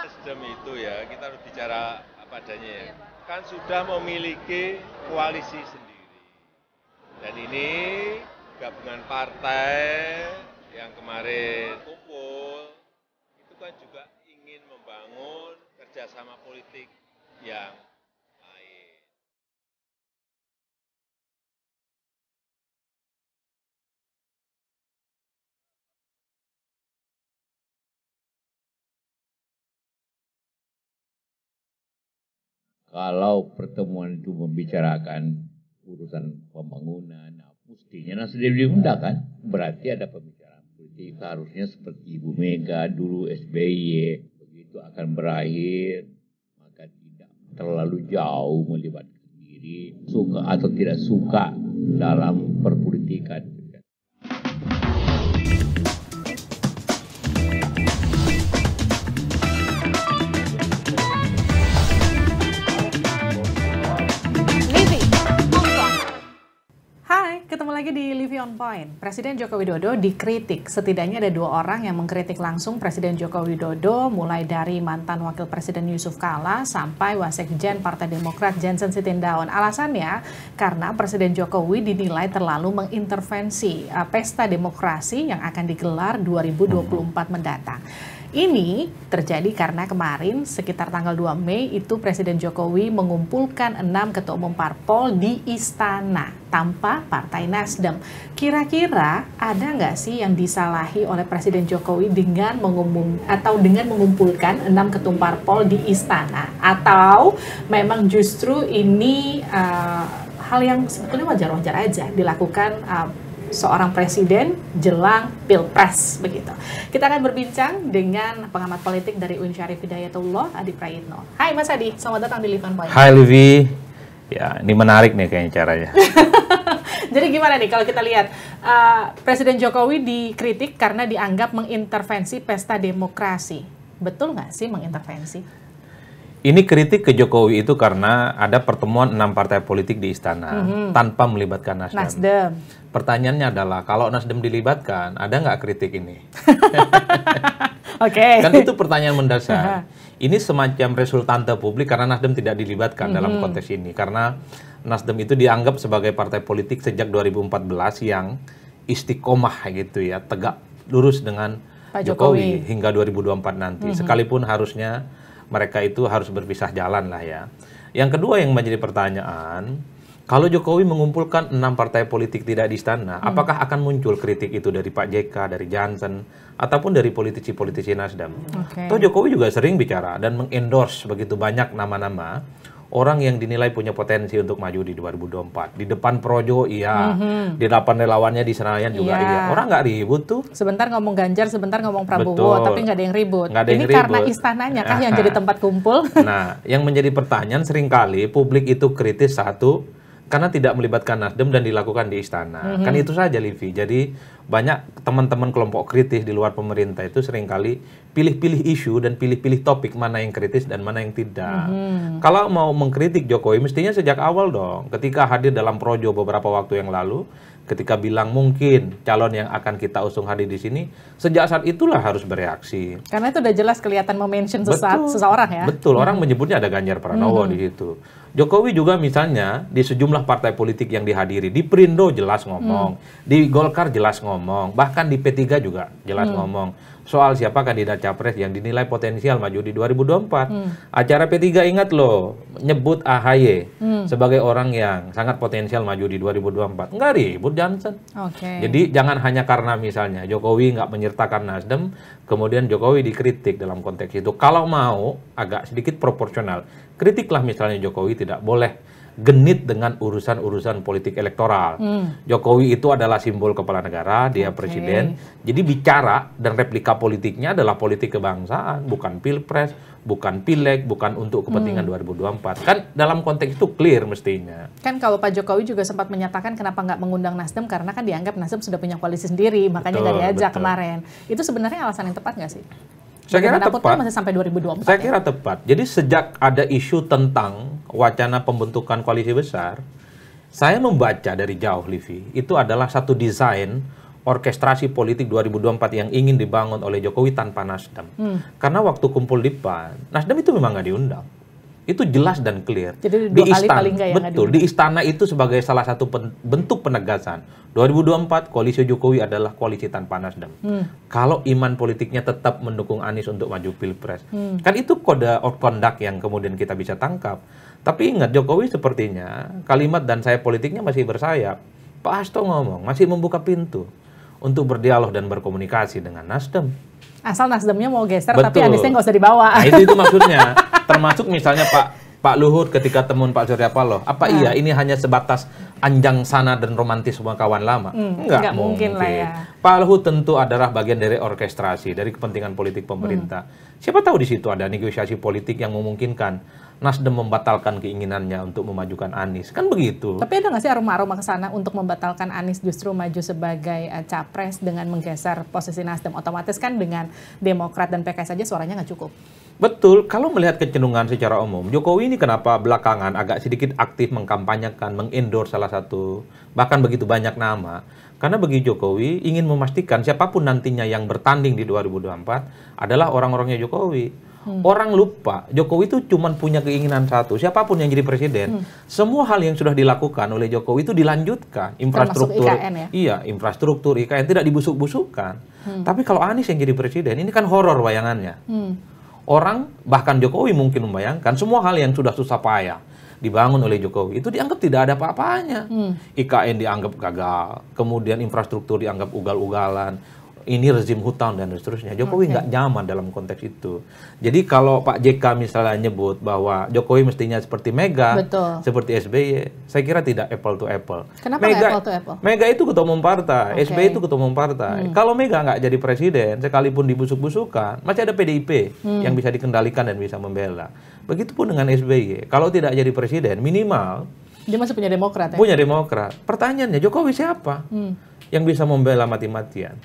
Nasdem itu ya, kita harus bicara apa adanya ya. Kan sudah memiliki koalisi sendiri. Dan ini gabungan partai yang kemarin kumpul, itu kan juga ingin membangun kerjasama politik yang lain. Kalau pertemuan itu membicarakan urusan pembangunan, nah, mestinya Nasdem diundang kan? Berarti ada pembicaraan politik. Harusnya seperti Ibu Mega dulu SBY, begitu akan berakhir, maka tidak terlalu jauh melibatkan diri, suka atau tidak suka dalam perpolitikan. Ketemu lagi di Livi on Point. Presiden Joko Widodo dikritik. Setidaknya ada 2 orang yang mengkritik langsung Presiden Joko Widodo, mulai dari mantan Wakil Presiden Yusuf Kala sampai Wasekjen Partai Demokrat Jansen Sittindaun. Alasannya karena Presiden Jokowi dinilai terlalu mengintervensi pesta demokrasi yang akan digelar 2024 mendatang. Ini terjadi karena kemarin sekitar tanggal 2 Mei itu Presiden Jokowi mengumpulkan 6 ketua umum parpol di istana tanpa Partai Nasdem. Kira-kira ada nggak sih yang disalahi oleh Presiden Jokowi dengan mengumpulkan 6 ketua umum parpol di istana? Atau memang justru ini hal yang sebetulnya wajar-wajar aja dilakukan seorang presiden jelang pilpres begitu. Kita akan berbincang dengan pengamat politik dari UIN Syarif Hidayatullah, Adi Prayitno. Hai Mas Adi, selamat datang di Livi on Point. Hai Livi, ya ini menarik nih kayaknya caranya. Jadi gimana nih kalau kita lihat Presiden Jokowi dikritik karena dianggap mengintervensi pesta demokrasi. Betul nggak sih mengintervensi? Ini kritik ke Jokowi itu karena ada pertemuan 6 partai politik di istana tanpa melibatkan Nasdem. Pertanyaannya adalah kalau Nasdem dilibatkan, ada nggak kritik ini? Oke. Kan itu pertanyaan mendasar. Ini semacam resultante publik karena Nasdem tidak dilibatkan dalam konteks ini. Karena Nasdem itu dianggap sebagai partai politik sejak 2014 yang istiqomah gitu ya, tegak lurus dengan Pak Jokowi hingga 2024 nanti. Sekalipun harusnya mereka itu harus berpisah jalan lah ya. Yang kedua yang menjadi pertanyaan, kalau Jokowi mengumpulkan 6 partai politik tidak di istana, apakah akan muncul kritik itu dari Pak JK, dari Jansen, ataupun dari politisi-politisi Nasdem? Toh Jokowi juga sering bicara dan mengendorse begitu banyak nama-nama orang yang dinilai punya potensi untuk maju di 2024. Di depan Projo iya, di depan relawannya di Senayan juga iya. Orang nggak ribut tuh. Sebentar ngomong Ganjar, sebentar ngomong Prabowo, tapi nggak ada yang ribut. Ini karena istananya kah yang jadi tempat kumpul? Nah, yang menjadi pertanyaan seringkali publik itu kritis satu, karena tidak melibatkan Nasdem dan dilakukan di istana. Kan itu saja Livi. Jadi banyak teman-teman kelompok kritis di luar pemerintah itu seringkali pilih-pilih isu dan pilih-pilih topik mana yang kritis dan mana yang tidak. Kalau mau mengkritik Jokowi mestinya sejak awal dong. Ketika hadir dalam Projo beberapa waktu yang lalu, ketika bilang mungkin calon yang akan kita usung hadir di sini, sejak saat itulah harus bereaksi. Karena itu udah jelas kelihatan mention seseorang ya. Betul, orang menyebutnya ada Ganjar Pranowo di situ. Jokowi juga misalnya di sejumlah partai politik yang dihadiri, di Perindo jelas ngomong, di Golkar jelas ngomong, bahkan di P3 juga jelas ngomong soal siapa kandidat capres yang dinilai potensial maju di 2024. Acara P3 ingat loh, nyebut AHY sebagai orang yang sangat potensial maju di 2024. Enggak ribut Jansen. Jadi jangan hanya karena misalnya Jokowi nggak menyertakan Nasdem, kemudian Jokowi dikritik dalam konteks itu. Kalau mau agak sedikit proporsional, kritiklah misalnya Jokowi tidak boleh genit dengan urusan-urusan politik elektoral. Jokowi itu adalah simbol kepala negara, dia presiden. Jadi bicara dan replika politiknya adalah politik kebangsaan, bukan pilpres, bukan pileg, bukan untuk kepentingan 2024. Kan dalam konteks itu clear mestinya. Kan kalau Pak Jokowi juga sempat menyatakan kenapa nggak mengundang Nasdem, karena kan dianggap Nasdem sudah punya koalisi sendiri, makanya nggak diajak kemarin. Itu sebenarnya alasan yang tepat nggak sih? Saya kira tepat. Masih sampai 2024. Saya kira tepat. Jadi sejak ada isu tentang wacana pembentukan koalisi besar, saya membaca dari jauh, Livi, itu adalah satu desain orkestrasi politik 2024 yang ingin dibangun oleh Jokowi tanpa Nasdem. Karena waktu kumpul di PAN, Nasdem itu memang nggak diundang. Itu jelas dan clear. Jadi dua kali paling nggak ya nggak betul, di istana itu sebagai salah satu bentuk penegasan. 2024 koalisi Jokowi adalah koalisi tanpa Nasdem. Kalau iman politiknya tetap mendukung Anies untuk maju Pilpres. Kan itu kode of conduct yang kemudian kita bisa tangkap. Tapi ingat, Jokowi sepertinya kalimat dan sayap politiknya masih bersayap. Pak Hasto ngomong, masih membuka pintu untuk berdialog dan berkomunikasi dengan Nasdem. Asal Nasdemnya mau geser, Betul. tapi Aniesnya nggak usah dibawa. Nah, itu maksudnya. Termasuk misalnya Pak Luhut ketika temuan Pak Surya Paloh. Apa iya ini hanya sebatas anjang sana dan romantis semua kawan lama? Enggak mungkin lah ya. Pak Luhut tentu adalah bagian dari orkestrasi, dari kepentingan politik pemerintah. Siapa tahu di situ ada negosiasi politik yang memungkinkan Nasdem membatalkan keinginannya untuk memajukan Anies. Kan begitu. Tapi ada nggak sih aroma-aroma ke sana untuk membatalkan Anies justru maju sebagai capres dengan menggeser posisi Nasdem? Otomatis kan dengan Demokrat dan PKS saja suaranya nggak cukup. Betul, kalau melihat kecenderungan secara umum, Jokowi ini kenapa belakangan agak sedikit aktif mengkampanyekan, mengendorse salah satu, bahkan begitu banyak nama. Karena bagi Jokowi ingin memastikan siapapun nantinya yang bertanding di 2024 adalah orang-orangnya Jokowi. Orang lupa, Jokowi itu cuma punya keinginan satu, siapapun yang jadi presiden, semua hal yang sudah dilakukan oleh Jokowi itu dilanjutkan. Infrastruktur, IKN ya? Iya, infrastruktur, IKN tidak dibusuk-busukkan. Tapi kalau Anies yang jadi presiden, ini kan horor bayangannya. Orang, bahkan Jokowi mungkin membayangkan semua hal yang sudah susah payah dibangun oleh Jokowi itu dianggap tidak ada apa-apanya. IKN dianggap gagal, kemudian infrastruktur dianggap ugal-ugalan, ini rezim hutang dan seterusnya. Jokowi nggak nyaman dalam konteks itu. Jadi kalau Pak JK misalnya nyebut bahwa Jokowi mestinya seperti Mega, Betul. seperti SBY, saya kira tidak apple to apple. Kenapa nggak apple to apple? Mega itu ketua umum partai, SBY itu ketua umum partai. Kalau Mega nggak jadi presiden, sekalipun dibusuk-busukkan, masih ada PDIP yang bisa dikendalikan dan bisa membela. Begitupun dengan SBY. Kalau tidak jadi presiden, minimal dia masih punya Demokrat ya? Punya Demokrat. Pertanyaannya, Jokowi siapa yang bisa membela mati-matian?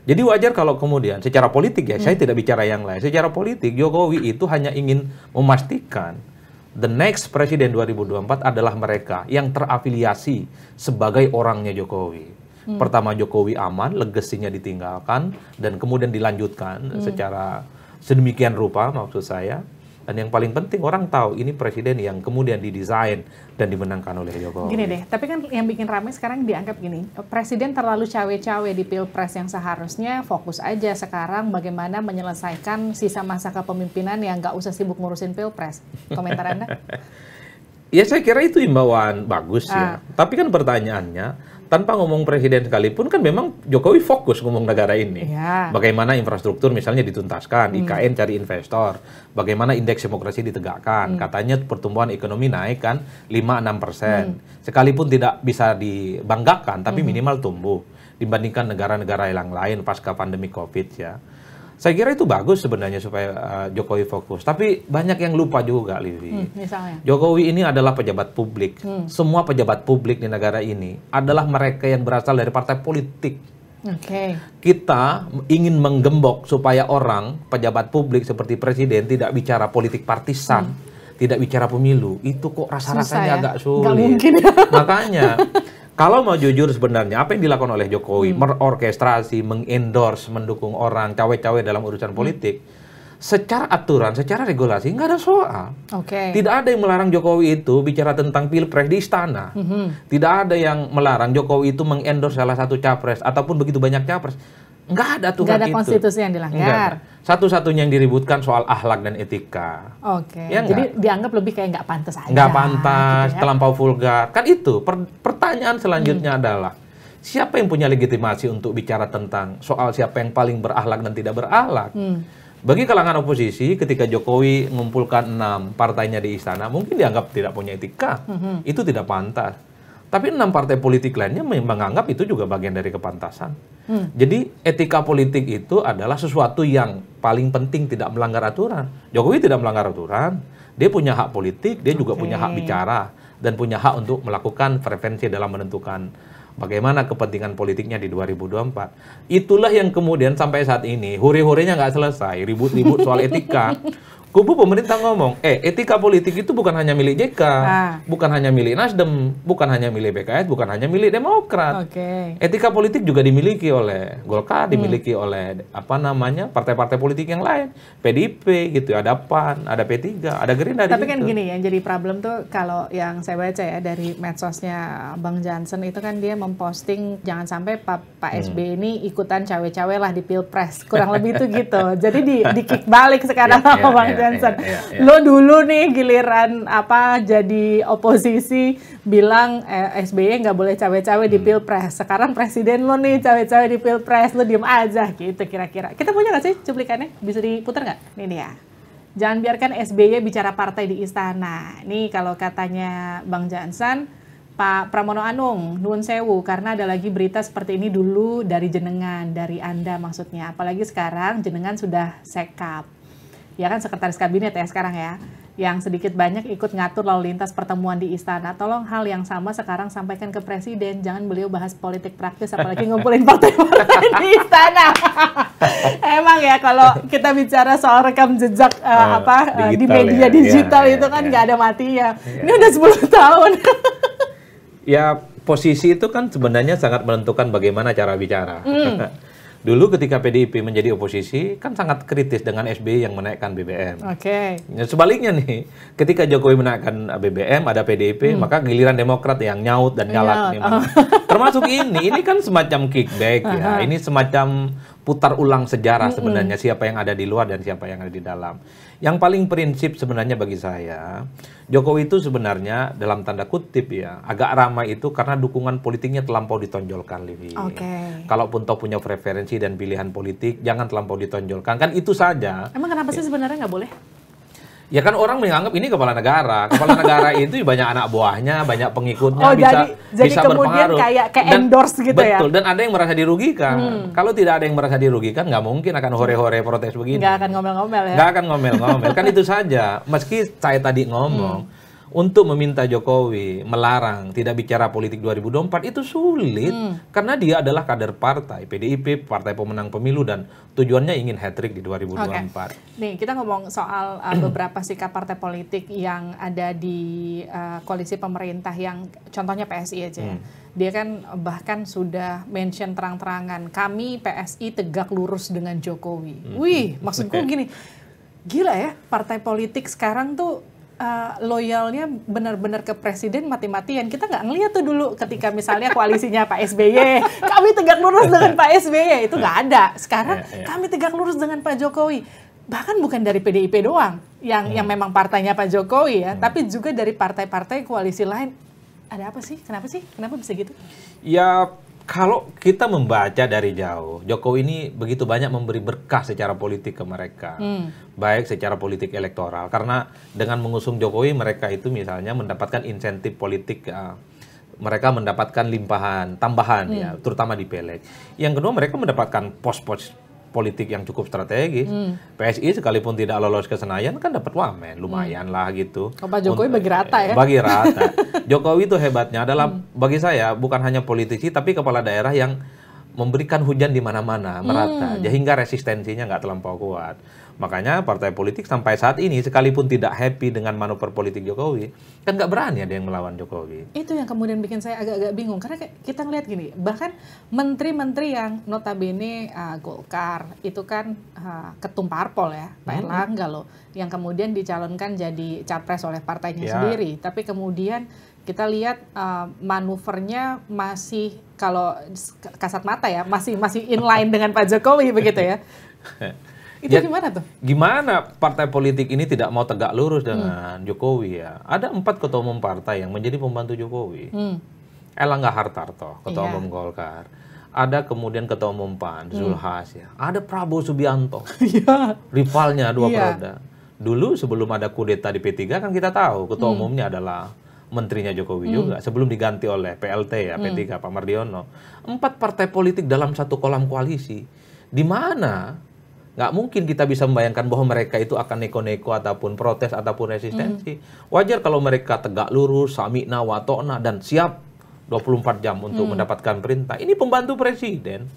Jadi wajar kalau kemudian secara politik ya, saya tidak bicara yang lain. Secara politik, Jokowi itu hanya ingin memastikan the next presiden 2024 adalah mereka yang terafiliasi sebagai orangnya Jokowi. Pertama, Jokowi aman, legasinya ditinggalkan, dan kemudian dilanjutkan secara sedemikian rupa maksud saya. Dan yang paling penting orang tahu ini presiden yang kemudian didesain dan dimenangkan oleh Jokowi. Gini deh, tapi kan yang bikin ramai sekarang dianggap gini, presiden terlalu cawe-cawe di Pilpres yang seharusnya fokus aja sekarang bagaimana menyelesaikan sisa masa kepemimpinan yang nggak usah sibuk ngurusin Pilpres. Komentar Anda? Ya saya kira itu imbauan bagus ya. Tapi kan pertanyaannya, tanpa ngomong presiden sekalipun kan memang Jokowi fokus ngomong negara ini. Ya. Bagaimana infrastruktur misalnya dituntaskan, IKN cari investor, bagaimana indeks demokrasi ditegakkan. Katanya pertumbuhan ekonomi naik kan 5-6%. Sekalipun tidak bisa dibanggakan, tapi minimal tumbuh dibandingkan negara-negara yang lain pasca pandemi COVID ya. Saya kira itu bagus sebenarnya supaya Jokowi fokus. Tapi banyak yang lupa juga, Livi. Misalnya? Jokowi ini adalah pejabat publik. Semua pejabat publik di negara ini adalah mereka yang berasal dari partai politik. Kita ingin menggembok supaya orang, pejabat publik seperti presiden, tidak bicara politik partisan, tidak bicara pemilu. Itu kok rasa-rasanya agak sulit. Nggak mungkin. Makanya, kalau mau jujur sebenarnya, apa yang dilakukan oleh Jokowi, merorkestrasi, mengendorse, mendukung orang, cawe-cawe dalam urusan politik, secara aturan, secara regulasi, nggak ada soal. Tidak ada yang melarang Jokowi itu bicara tentang Pilpres di istana. Tidak ada yang melarang Jokowi itu mengendorse salah satu capres, ataupun begitu banyak capres. Nggak ada aturan itu. Nggak ada konstitusi yang dilanggar. Satu-satunya yang diributkan soal akhlak dan etika. Ya, jadi dianggap lebih kayak nggak pantas aja. Nggak pantas, gitu ya? terlampau vulgar. Kan itu, pertanyaan selanjutnya adalah, siapa yang punya legitimasi untuk bicara tentang soal siapa yang paling berakhlak dan tidak berakhlak? Bagi kalangan oposisi, ketika Jokowi mengumpulkan 6 partainya di istana, mungkin dianggap tidak punya etika. Itu tidak pantas. Tapi 6 partai politik lainnya menganggap itu juga bagian dari kepantasan. Jadi etika politik itu adalah sesuatu yang paling penting, tidak melanggar aturan. Jokowi tidak melanggar aturan. Dia punya hak politik, dia juga punya hak bicara. Dan punya hak untuk melakukan preferensi dalam menentukan bagaimana kepentingan politiknya di 2024. Itulah yang kemudian sampai saat ini, huri-hurinya nggak selesai. Ribut-ribut soal etika. Kubu pemerintah ngomong, etika politik itu bukan hanya milik JK, bukan hanya milik Nasdem, bukan hanya milik PKS, bukan hanya milik Demokrat. Etika politik juga dimiliki oleh Golkar, dimiliki oleh partai-partai politik yang lain, PDIP gitu, ada PAN, ada P3, ada Gerindra. Tapi kan gini, yang jadi problem tuh kalau yang saya baca ya dari medsosnya Bang Jansen itu kan dia memposting jangan sampai Pak SBY ini ikutan cawe-cawe lah di Pilpres, kurang lebih itu gitu. Jadi di kick balik sekarang sama Bang Jansen. Lo dulu nih giliran jadi oposisi bilang SBY nggak boleh cawe-cawe di Pilpres. Sekarang presiden lo nih cawe-cawe di Pilpres, lo diem aja gitu kira-kira. Kita punya nggak sih cuplikannya? Bisa diputar nggak? Ini dia. Jangan biarkan SBY bicara partai di istana. Nih kalau katanya Bang Jansen, Pak Pramono Anung, nuwun sewu, karena ada lagi berita seperti ini dulu dari jenengan, dari Anda maksudnya. Apalagi sekarang jenengan sudah sekap. Ya kan sekretaris kabinet ya sekarang ya, yang sedikit banyak ikut ngatur lalu lintas pertemuan di istana. Tolong hal yang sama sekarang sampaikan ke presiden, jangan beliau bahas politik praktis apalagi ngumpulin partai-partai di istana. Emang ya kalau kita bicara soal rekam jejak di media digital itu kan nggak ada matinya. Ini udah 10 tahun. Ya posisi itu kan sebenarnya sangat menentukan bagaimana cara bicara. Dulu ketika PDIP menjadi oposisi, kan sangat kritis dengan SBY yang menaikkan BBM. Sebaliknya nih, ketika Jokowi menaikkan BBM, ada PDIP, maka giliran Demokrat yang nyaut dan nyalak. Termasuk ini kan semacam kickback ya. Ini semacam putar ulang sejarah sebenarnya, siapa yang ada di luar dan siapa yang ada di dalam. Yang paling prinsip sebenarnya bagi saya, Jokowi itu sebenarnya dalam tanda kutip ya, agak ramai itu karena dukungan politiknya terlampau ditonjolkan, Livi. Kalaupun toh punya preferensi dan pilihan politik, jangan terlampau ditonjolkan. Kan itu saja. Emang kenapa sih sebenarnya nggak boleh? Ya kan orang menganggap ini kepala negara. Kepala negara itu banyak anak buahnya, banyak pengikutnya, jadi bisa kemudian berpengaruh. Kayak endorse gitu ya? Betul, dan ada yang merasa dirugikan. Kalau tidak ada yang merasa dirugikan, nggak mungkin akan hore-hore protes begini. Nggak akan ngomel-ngomel ya? Nggak akan ngomel-ngomel, kan itu saja. Meski saya tadi ngomong, untuk meminta Jokowi melarang tidak bicara politik 2024 itu sulit. Karena dia adalah kader partai, PDIP, partai pemenang pemilu, dan tujuannya ingin hat-trick di 2024. Nih, kita ngomong soal beberapa sikap partai politik yang ada di koalisi pemerintah yang contohnya PSI aja. Dia kan bahkan sudah mention terang-terangan, kami PSI tegak lurus dengan Jokowi. Wih, maksudku gini, gila ya partai politik sekarang tuh loyalnya benar-benar ke presiden mati-matian. Kita nggak ngeliat tuh dulu ketika misalnya koalisinya Pak SBY, kami tegak lurus dengan Pak SBY, itu nggak ada. Sekarang kami tegak lurus dengan Pak Jokowi. Bahkan bukan dari PDIP doang yang memang partainya Pak Jokowi ya, tapi juga dari partai-partai koalisi lain. Ada apa sih? Kenapa bisa gitu? Ya kalau kita membaca dari jauh, Jokowi ini begitu banyak memberi berkah secara politik ke mereka, baik secara politik elektoral. Karena dengan mengusung Jokowi, mereka itu misalnya mendapatkan insentif politik, mereka mendapatkan limpahan, tambahan ya, terutama di Pileg. Yang kedua, mereka mendapatkan pos-pos politik yang cukup strategis. PSI sekalipun tidak lolos ke Senayan kan dapat wamen, lumayan lah gitu. Pak Jokowi bagi rata ya? Bagi rata. Jokowi itu hebatnya adalah bagi saya bukan hanya politisi tapi kepala daerah yang memberikan hujan di mana-mana, merata, sehingga resistensinya nggak terlampau kuat. Makanya partai politik sampai saat ini sekalipun tidak happy dengan manuver politik Jokowi, kan nggak berani ada yang melawan Jokowi. Itu yang kemudian bikin saya agak-agak bingung, karena kita ngeliat gini, bahkan menteri-menteri yang notabene Golkar, itu kan ketum parpol ya, Pak Erlangga loh, yang kemudian dicalonkan jadi capres oleh partainya sendiri, tapi kemudian kita lihat manuvernya masih, kalau kasat mata ya, masih inline dengan Pak Jokowi begitu ya. Itu ya, gimana tuh? Gimana partai politik ini tidak mau tegak lurus dengan Jokowi ya? Ada 4 ketua umum partai yang menjadi pembantu Jokowi. Erlangga Hartarto, ketua umum Golkar. Ada kemudian ketua umum PAN, Zulkifli Hasan ya. Ada Prabowo Subianto, rivalnya 2 periode. Dulu sebelum ada kudeta di P3 kan kita tahu ketua umumnya adalah menterinya Jokowi juga, sebelum diganti oleh PLT ya, P3 Pak Mardiono. 4 partai politik dalam satu kolam koalisi. Di mana nggak mungkin kita bisa membayangkan bahwa mereka itu akan neko-neko ataupun protes ataupun resistensi. Wajar kalau mereka tegak lurus, sami'na wa ta'na, dan siap 24 jam untuk mendapatkan perintah. Ini pembantu presiden.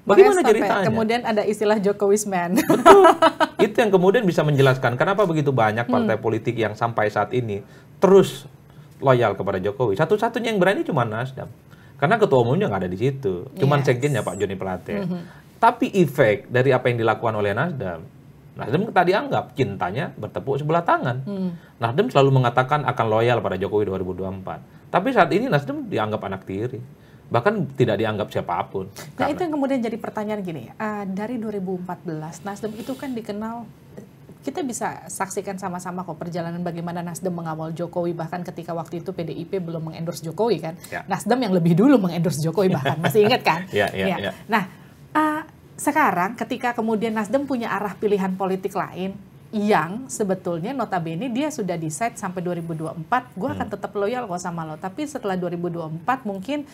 Bagaimana Makanya sampai ceritanya? kemudian ada istilah Jokowisman. Betul. Itu yang kemudian bisa menjelaskan kenapa begitu banyak partai politik yang sampai saat ini terus loyal kepada Jokowi. Satu-satunya yang berani cuma Nasdem. Karena ketua umumnya nggak ada di situ. Cuman sekjennya Pak Joni Plate. Tapi efek dari apa yang dilakukan oleh Nasdem tadi anggap cintanya bertepuk sebelah tangan. Nasdem selalu mengatakan akan loyal pada Jokowi 2024. Tapi saat ini Nasdem dianggap anak tiri. Bahkan tidak dianggap siapapun. Nah itu yang kemudian jadi pertanyaan gini, dari 2014 Nasdem itu kan dikenal, kita bisa saksikan sama-sama kok perjalanan bagaimana Nasdem mengawal Jokowi, bahkan ketika waktu itu PDIP belum mengendorse Jokowi kan, Nasdem yang lebih dulu mengendorse Jokowi bahkan, masih ingat kan? Ya. Nah sekarang ketika kemudian Nasdem punya arah pilihan politik lain, yang sebetulnya notabene dia sudah decide sampai 2024 gue akan tetap loyal kok sama lo, tapi setelah 2024 mungkin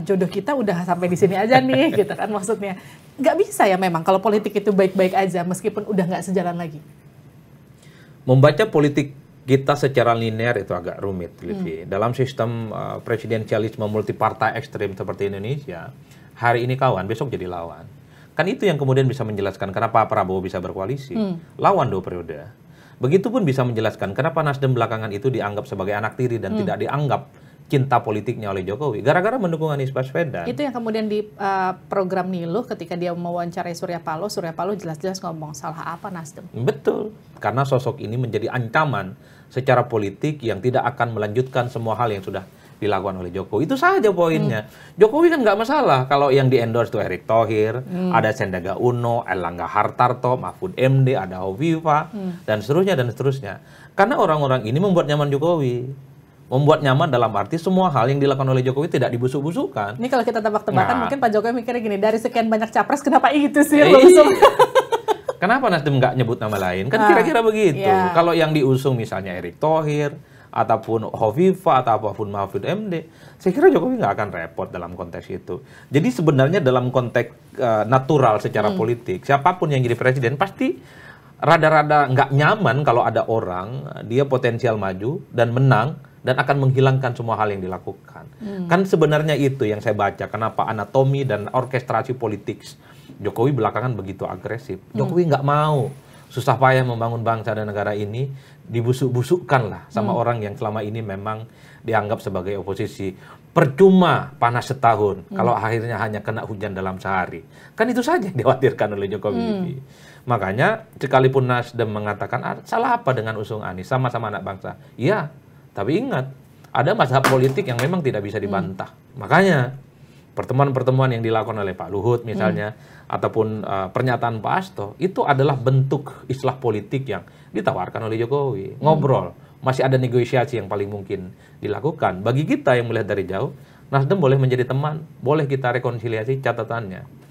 jodoh kita udah sampai di sini aja nih gitu kan, maksudnya nggak bisa ya memang kalau politik itu baik-baik aja meskipun udah nggak sejalan lagi. Membaca politik kita secara linear itu agak rumit, Livi. Dalam sistem presidensialisme multipartai ekstrim seperti Indonesia, hari ini kawan, besok jadi lawan. Kan itu yang kemudian bisa menjelaskan kenapa Prabowo bisa berkoalisi. Lawan 2 periode. Begitupun bisa menjelaskan kenapa Nasdem belakangan itu dianggap sebagai anak tiri dan tidak dianggap cinta politiknya oleh Jokowi. Gara-gara mendukung Anies Baswedan. Itu yang kemudian di program Niluh ketika dia mewawancarai Surya Paloh jelas-jelas ngomong salah apa Nasdem. Betul. Karena sosok ini menjadi ancaman secara politik yang tidak akan melanjutkan semua hal yang sudah dilakukan oleh Jokowi. Itu saja poinnya. Jokowi kan nggak masalah kalau yang di-endorse itu Erick Thohir, ada Sandiaga Uno, Erlangga Hartarto, Mahfud MD, ada Hovifa, dan seterusnya. Karena orang-orang ini membuat nyaman Jokowi. Membuat nyaman dalam arti semua hal yang dilakukan oleh Jokowi tidak dibusuk-busukkan. Ini kalau kita tebak-tebakan mungkin Pak Jokowi mikirnya gini, dari sekian banyak capres kenapa itu sih yang lo usung? Kenapa Nasdem nggak nyebut nama lain? Kan kira-kira begitu. Kalau yang diusung misalnya Erick Thohir, ataupun Hovifa, atau apapun Mahfud MD, saya kira Jokowi nggak akan repot dalam konteks itu. Jadi sebenarnya dalam konteks natural secara politik, siapapun yang jadi presiden pasti rada-rada nggak nyaman kalau ada orang, dia potensial maju dan menang, dan akan menghilangkan semua hal yang dilakukan. Kan sebenarnya itu yang saya baca, kenapa anatomi dan orkestrasi politik Jokowi belakangan begitu agresif. Jokowi nggak mau susah payah membangun bangsa dan negara ini dibusuk-busukkan lah sama orang yang selama ini memang dianggap sebagai oposisi. Percuma panas setahun kalau akhirnya hanya kena hujan dalam sehari. Kan itu saja yang dikhawatirkan oleh Jokowi. Makanya sekalipun Nasdem mengatakan salah apa dengan usung Anies, sama-sama anak bangsa. Iya, tapi ingat ada mazhab politik yang memang tidak bisa dibantah. Makanya pertemuan-pertemuan yang dilakukan oleh Pak Luhut misalnya, ataupun pernyataan Pak Hasto, itu adalah bentuk islah politik yang ditawarkan oleh Jokowi. Ngobrol, masih ada negosiasi yang paling mungkin dilakukan. Bagi kita yang melihat dari jauh, Nasdem boleh menjadi teman, boleh kita rekonsiliasi catatannya.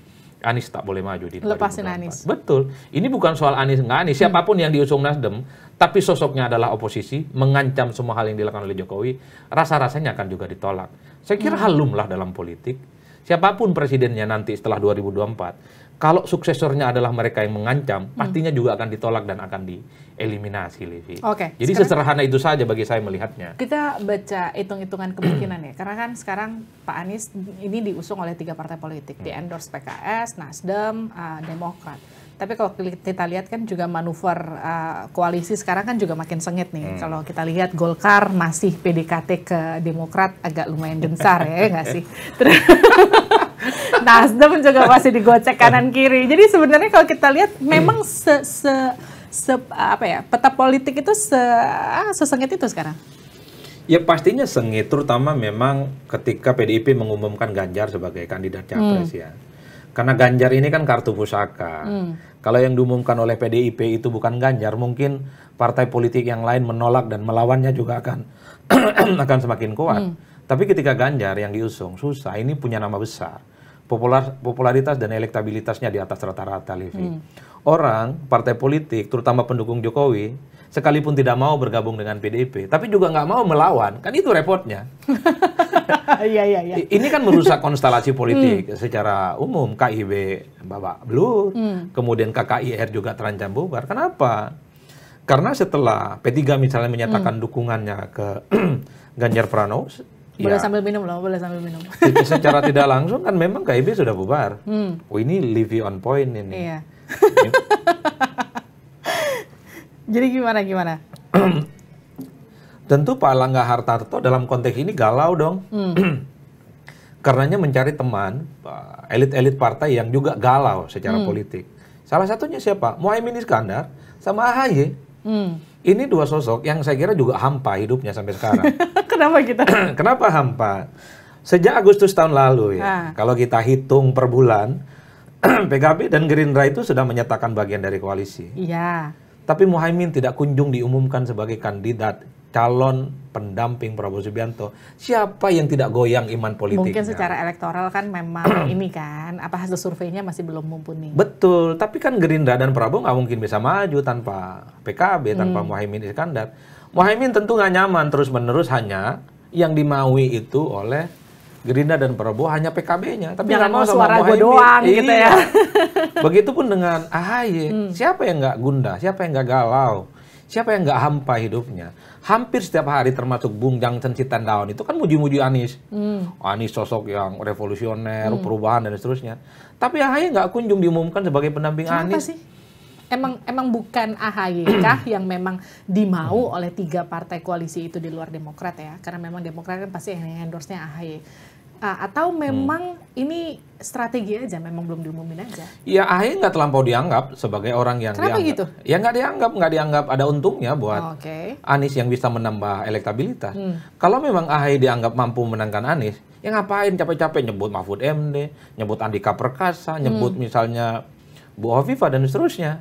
Anies tak boleh maju di 2024. Lepasin Anies. Betul. Ini bukan soal Anies nggak Anies. Siapapun yang diusung Nasdem, tapi sosoknya adalah oposisi, mengancam semua hal yang dilakukan oleh Jokowi, rasa-rasanya akan juga ditolak. Saya kira halum lah dalam politik. Siapapun presidennya nanti setelah 2024, kalau suksesornya adalah mereka yang mengancam, pastinya juga akan ditolak dan akan dieliminasi, Livi. Jadi sesederhana itu saja bagi saya melihatnya. Kita baca hitung-hitungan kemungkinan ya, karena kan sekarang Pak Anies ini diusung oleh 3 partai politik, di-endorse PKS, Nasdem, Demokrat. Tapi kalau kita lihat kan juga manuver koalisi sekarang kan juga makin sengit nih. Kalau kita lihat Golkar masih PDKT ke Demokrat agak lumayan gencar ya nggak sih? Nasdem juga masih digocek kanan kiri. Jadi sebenarnya kalau kita lihat memang peta politik itu sesengit itu sekarang. Ya pastinya sengit, terutama memang ketika PDIP mengumumkan Ganjar sebagai kandidat capres ya. Karena Ganjar ini kan kartu pusaka. Kalau yang diumumkan oleh PDIP itu bukan Ganjar, mungkin partai politik yang lain menolak dan melawannya juga akan semakin kuat. Tapi ketika Ganjar yang diusung, susah. Ini punya nama besar. Popularitas dan elektabilitasnya di atas rata-rata, Livi. Orang, partai politik, terutama pendukung Jokowi, sekalipun tidak mau bergabung dengan PDIP, tapi juga nggak mau melawan. Kan itu repotnya. Iya. Ini kan merusak konstelasi politik secara umum. KIB babak belur, kemudian KKIR juga terancam bubar. Kenapa? Karena setelah P3 misalnya menyatakan dukungannya ke Ganjar Pranowo, Boleh Ya. sambil minum loh, boleh sambil minum. Secara tidak langsung kan memang KIB sudah bubar. Oh ini Livi on point ini. Iya. Jadi gimana? Tentu Pak Erlangga Hartarto dalam konteks ini galau dong. Karenanya mencari teman, elit-elit partai yang juga galau secara politik. Salah satunya siapa? Muhaimin Iskandar sama AHY. Ini dua sosok yang saya kira juga hampa hidupnya sampai sekarang. Kenapa gitu? Kenapa hampa? Sejak Agustus tahun lalu ya, kalau kita hitung per bulan, PKB dan Gerindra itu sudah menyatakan bagian dari koalisi. Iya. Tapi Muhaimin tidak kunjung diumumkan sebagai kandidat calon pendamping Prabowo Subianto. Siapa yang tidak goyang iman politiknya? Mungkin secara elektoral kan memang ini kan, apa hasil surveinya masih belum mumpuni. Betul, tapi kan Gerindra dan Prabowo nggak mungkin bisa maju tanpa PKB, tanpa Muhaimin Iskandar. Muhaimin tentu nggak nyaman terus-menerus hanya yang dimaui itu oleh Gerindra dan Prabowo hanya PKB-nya. Tapi Jangan nggak mau mau sama suara gue Muhaimin. doang gitu ya. Begitupun dengan AHY. Siapa yang nggak gundah? Siapa yang nggak galau? Siapa yang nggak hampa hidupnya? Hampir setiap hari termasuk Bung Jansen Sitandaun itu kan muji-muji Anies. Anies sosok yang revolusioner, perubahan dan seterusnya. Tapi AHY nggak kunjung diumumkan sebagai pendamping Kenapa Anies. sih? Emang bukan AHY kah yang memang dimau oleh 3 partai koalisi itu di luar Demokrat ya? Karena memang Demokrat kan pasti yang endorse-nya AHY. Atau memang ini strategi aja, memang belum diumumin aja? Ya AHY nggak terlampau dianggap sebagai orang yang Kenapa dianggap. gitu? Ya nggak dianggap ada untungnya buat Oke. Anies yang bisa menambah elektabilitas. Kalau memang AHY dianggap mampu menangkan Anies, ya ngapain capek-capek nyebut Mahfud MD, nyebut Andika Perkasa, nyebut misalnya Bu Hovifah dan seterusnya.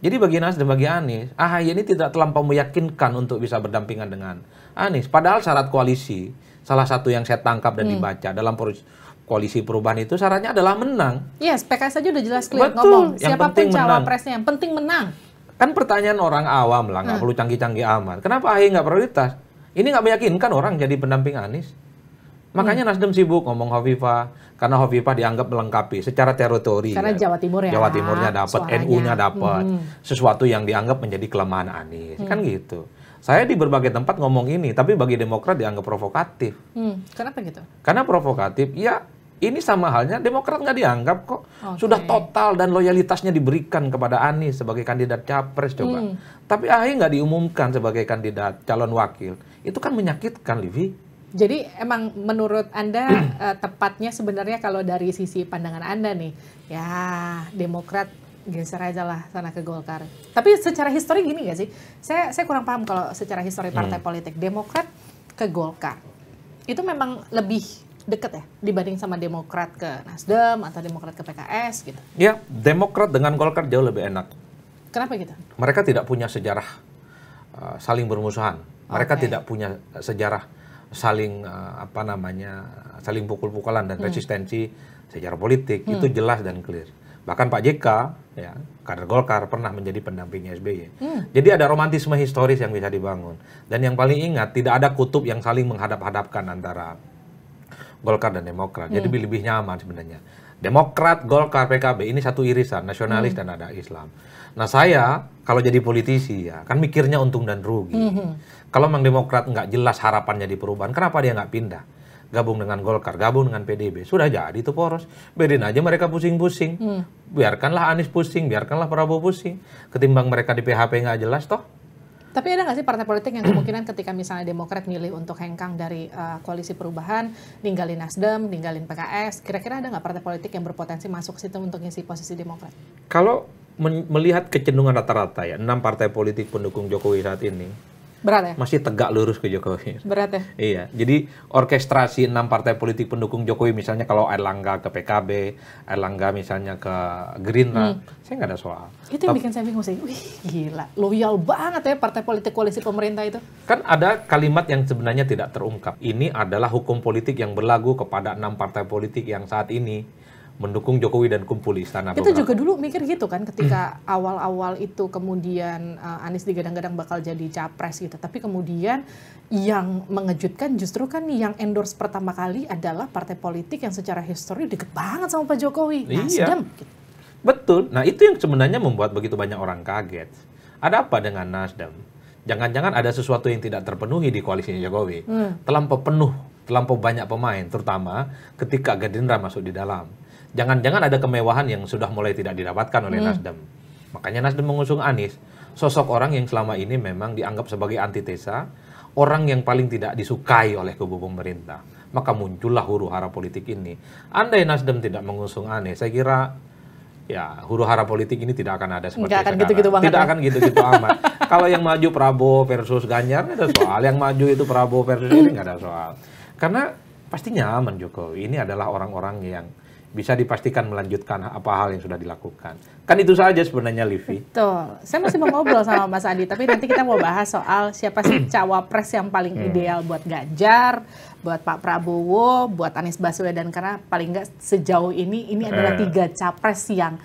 Jadi bagi Nasdem, bagi Anies, AHY ini tidak terlampau meyakinkan untuk bisa berdampingan dengan Anies. Padahal syarat koalisi, salah satu yang saya tangkap dan dibaca dalam koalisi perubahan itu syaratnya adalah menang. Yes, PKS aja udah jelas clear Betul, ngomong. yang Siapapun penting menang. cawapresnya, yang penting menang. Kan pertanyaan orang awam lah, nggak perlu canggih-canggih amat. Kenapa AHY nggak prioritas? Ini nggak meyakinkan orang jadi pendamping Anies. Makanya Nasdem sibuk ngomong Hovifah, karena Hovifah dianggap melengkapi secara teritori. Karena Jawa Timur ya. Jawa Timurnya dapat, suaranya. NU-nya dapat, sesuatu yang dianggap menjadi kelemahan Anies. Kan gitu. Saya di berbagai tempat ngomong ini, tapi bagi Demokrat dianggap provokatif. Kenapa gitu? Karena provokatif, ya ini sama halnya Demokrat nggak dianggap kok. Oke. Sudah total dan loyalitasnya diberikan kepada Anies sebagai kandidat capres coba. Tapi AHY nggak diumumkan sebagai kandidat calon wakil. Itu kan menyakitkan, Livi. Jadi emang menurut Anda tepatnya sebenarnya kalau dari sisi pandangan Anda nih, ya Demokrat geser aja lah sana ke Golkar. Tapi secara histori gini gak sih? Saya kurang paham kalau secara histori partai politik. Demokrat ke Golkar, itu memang lebih deket ya dibanding sama Demokrat ke Nasdem atau Demokrat ke PKS gitu. Ya, Demokrat dengan Golkar jauh lebih enak. Kenapa gitu? Mereka tidak punya sejarah saling bermusuhan. Mereka Oke. tidak punya sejarah saling saling pukul-pukulan dan resistensi secara politik. Itu jelas dan clear. Bahkan Pak JK, ya, kader Golkar pernah menjadi pendampingnya SBY. Jadi ada romantisme historis yang bisa dibangun. Dan yang paling ingat, tidak ada kutub yang saling menghadap-hadapkan antara Golkar dan Demokrat. Jadi lebih nyaman sebenarnya. Demokrat, Golkar, PKB ini satu irisan, nasionalis dan ada Islam. Nah saya kalau jadi politisi ya kan mikirnya untung dan rugi. Kalau memang Demokrat nggak jelas harapannya di perubahan, kenapa dia nggak pindah? Gabung dengan Golkar, gabung dengan PDB. Sudah jadi itu poros. Biarin aja mereka pusing-pusing. Biarkanlah Anies pusing, biarkanlah Prabowo pusing. Ketimbang mereka di PHP nggak jelas toh. Tapi ada nggak sih partai politik yang kemungkinan ketika misalnya Demokrat milih untuk hengkang dari koalisi perubahan, ninggalin Nasdem, ninggalin PKS, kira-kira ada nggak partai politik yang berpotensi masuk situ untuk ngisi posisi Demokrat? Kalau melihat kecenderungan rata-rata ya, 6 partai politik pendukung Jokowi saat ini, Berat ya? masih tegak lurus ke Jokowi. Berat ya? Iya, jadi orkestrasi 6 partai politik pendukung Jokowi, misalnya kalau Erlangga ke PKB, Erlangga misalnya ke Gerindra, saya nggak ada soal. Itu yang bikin saya bingung sih. Wih, gila. Loyal banget ya partai politik koalisi pemerintah itu. Kan ada kalimat yang sebenarnya tidak terungkap. Ini adalah hukum politik yang berlaku kepada 6 partai politik yang saat ini mendukung Jokowi dan kumpul di istana. Itu juga dulu mikir gitu kan ketika awal-awal itu kemudian Anies digadang-gadang bakal jadi capres gitu. Tapi kemudian yang mengejutkan justru kan yang endorse pertama kali adalah partai politik yang secara histori deket banget sama Pak Jokowi. Iya. Nasdem. Gitu. Betul. Nah itu yang sebenarnya membuat begitu banyak orang kaget. Ada apa dengan Nasdem? Jangan-jangan ada sesuatu yang tidak terpenuhi di koalisinya Jokowi. Terlampau penuh terlampau banyak pemain, terutama ketika Gerindra masuk di dalam. Jangan-jangan ada kemewahan yang sudah mulai tidak didapatkan oleh Nasdem. Makanya Nasdem mengusung Anies, sosok orang yang selama ini memang dianggap sebagai antitesa, orang yang paling tidak disukai oleh kubu pemerintah. Maka muncullah huru-hara politik ini. Andai Nasdem tidak mengusung Anies, saya kira ya huru-hara politik ini tidak akan ada seperti sekarang. Gitu-gitu banget, tidak akan gitu-gitu amat. Kalau yang maju Prabowo versus Ganjar nggak ada soal, yang maju itu Prabowo versus ini nggak ada soal. Karena pasti nyaman Jokowi. Ini adalah orang-orang yang bisa dipastikan melanjutkan apa hal yang sudah dilakukan. Kan itu saja sebenarnya, Livi. Betul. Saya masih mau ngobrol sama Mas Adi, tapi nanti kita mau bahas soal siapa sih cawapres yang paling ideal buat Ganjar, buat Pak Prabowo, buat Anies Baswedan, karena paling nggak sejauh ini adalah 3 capres yang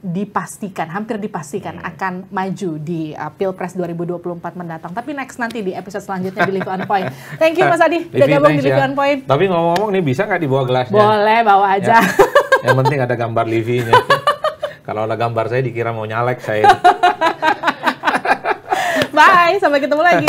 dipastikan, hampir dipastikan akan maju di Pilpres 2024 mendatang. Tapi next nanti di episode selanjutnya di Live on Point. Thank you Mas Adi, udah gabung di Live on Point. Tapi ngomong-ngomong nih, bisa nggak dibawa gelasnya? Boleh, bawa aja. Ya. Yang penting ada gambar Livi-nya. Kalau ada gambar saya dikira mau nyalek saya. Bye, sampai ketemu lagi.